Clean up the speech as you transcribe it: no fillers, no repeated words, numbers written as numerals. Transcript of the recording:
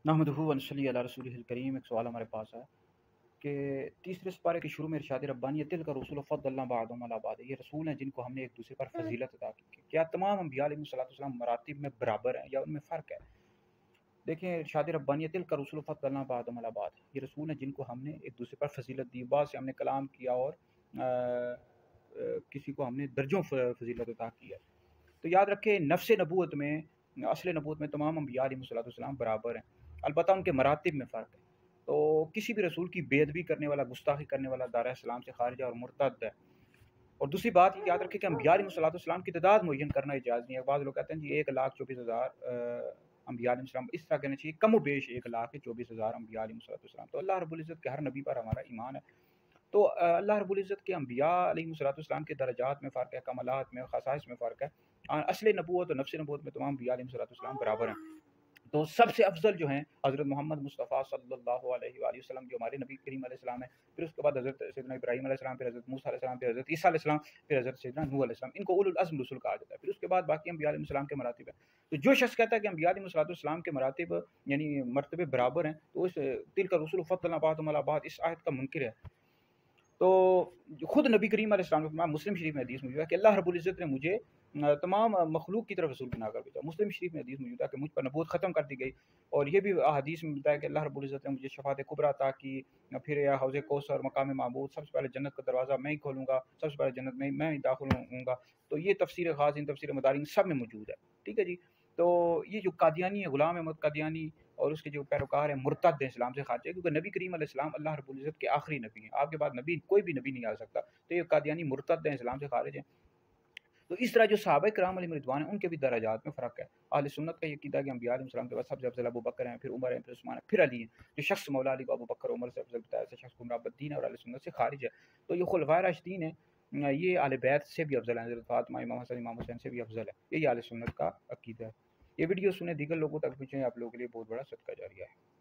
نحمدہ و نصلی علی رسولہ الکریم۔ ایک سوال ہمارے پاس ہے کہ تیسرے سپارے کے شروع میں ارشاد ربانی تلک رسول فضلنا بعضهم علی بعض، یہ رسول ہیں جن کو ہم نے ایک دوسرے پر فضیلت عطا کی۔ کیا تمام انبیاء علیہ الصلوۃ والسلام مراتب میں برابر ہیں یا ان میں فرق ہے؟ دیکھیں ارشاد ربانی تلک رسول فضلنا بعضهم علی بعض، یہ رسول ہیں جن کو ہم نے ایک دوسرے پر فضیلت دی، بعض سے ہم نے کلام کیا اور کسی کو ہم نے درجوں فضیلت عطا کی ہے۔ تو یاد رکھیں نفس نبوت میں، اصل نبوت میں تمام انبیاء علیہ الصلوۃ والسلام برابر ہیں، البتہ ان کے مراتب میں فرق ہے۔ تو کسی بھی رسول کی بے ادبی کرنے والا، گستاخی کرنے والا دائرہ اسلام سے خارج ہے اور مرتد ہے۔ اور دوسری بات یاد رکھیں کہ انبیاء علیہ الصلوۃ والسلام کی تعداد معین کرنا جائز نہیں ہے۔ بعض لوگ کہتے ہیں جی 1,24,000 انبیاء علیہ السلام، اس طرح کہنا چاہیے کم و بیش 1,24,000 انبیاء علیہ الصلوۃ والسلام۔ تو اللہ رب العزت کے ہر نبی پر ہمارا ایمان ہے۔ تو اللہ رب العزت کے انبیاء علیہ الصلوۃ والسلام کے درجات میں فرق ہے، کمالات میں، خصائص میں فرق ہے۔ اصل نبوت اور نفس نبوت میں تمام انبیاء علیہ الصلوۃ والسلام برابر ہیں۔ تو سب سے افضل جو ہیں حضرت محمد مصطفیٰ صلی اللہ علیہ وآلہ وسلم، جو ہمارے نبی کریم علیہ السلام ہیں، پھر اس کے بعد حضرت سیدنا ابراہیم علیہ السلام، پھر حضرت موسیٰ علیہ السلام، پھر حضرت عیسیٰ علیہ السلام، پھر حضرت سیدنا نوح علیہ السلام، ان کو اولو العزم رسول کہا جاتا ہے۔ پھر اس کے بعد باقی انبیاء علیہ السلام کے مراتب ہیں۔ تو جو شخص کہتا ہے کہ انبیاء علیہ السلام کے مراتب یعنی مرتبے برابر ہیں، تو اس تلک رسول فضلنا بعضهم علی بعض اس آیت کا منکر ہے۔ تو خود نبی کریم علیہ السلام نے فرمایا، مسلم شریف میں حدیث موجود ہے کہ اللہ رب العزت نے مجھے تمام مخلوق کی طرف رسول بنا کر بھیجا۔ مسلم شریف میں حدیث موجود ہے کہ مجھ پر نبوت ختم کر دی گئی، اور یہ بھی حدیث میں ملتا ہے کہ اللہ رب العزت نے مجھے شفاعت کبریٰ عطا کی، پھر حوض کوثر، مقام معبود، سب سے پہلے جنت کا دروازہ میں ہی کھولوں گا، سب سے پہلے جنت میں ہی داخل ہوں گا۔ تو یہ تفسیر غازی، تفسیر مدارک سب میں موجود ہے، ٹھیک ہے جی۔ تو یہ جو قادیانی ہے، غلام احمد قادیانی اور اس کے جو پیروکار ہیں، مرتد ہیں، اسلام سے خارج ہے، کیونکہ نبی کریم علیہ السلام اللہ رب العزت کے آخری نبی ہیں، آپ کے بعد نبی کوئی بھی نبی نہیں آ سکتا۔ تو یہ قادیانی مرتد ہیں، اسلام سے خارج ہیں۔ تو اس طرح جو صحابہ کرام علیہ رضوان ہیں، ان کے بھی درجات میں فرق ہے۔ اہل سنت کا یہ عقیدہ ہے کہ انبیاء علیہ السلام کے بعد سب سے افضل ابو بکر ہیں، پھر عمر ہیں، پھر عثمان ہیں، پھر علی ہیں۔ جو شخص مولا علی کو ابو بکر عمر سے افضل بتایا، ایسا شخص گمراہ بدین ہے اور اہل سنت سے خارج ہے۔ تو یہ خلفائے راشدین ہیں، یہ اہل بیت سے بھی افضل ہیں، حضرت فاطمہ، امام حسن، امام حسین سے بھی افضل ہے۔ یہی اہل سنت کا عقیدہ ہے۔ یہ ویڈیو سنیں، دیگر لوگوں تک پہنچائیں، آپ لوگوں کے لیے بہت بڑا صدقہ جاریہ ہے۔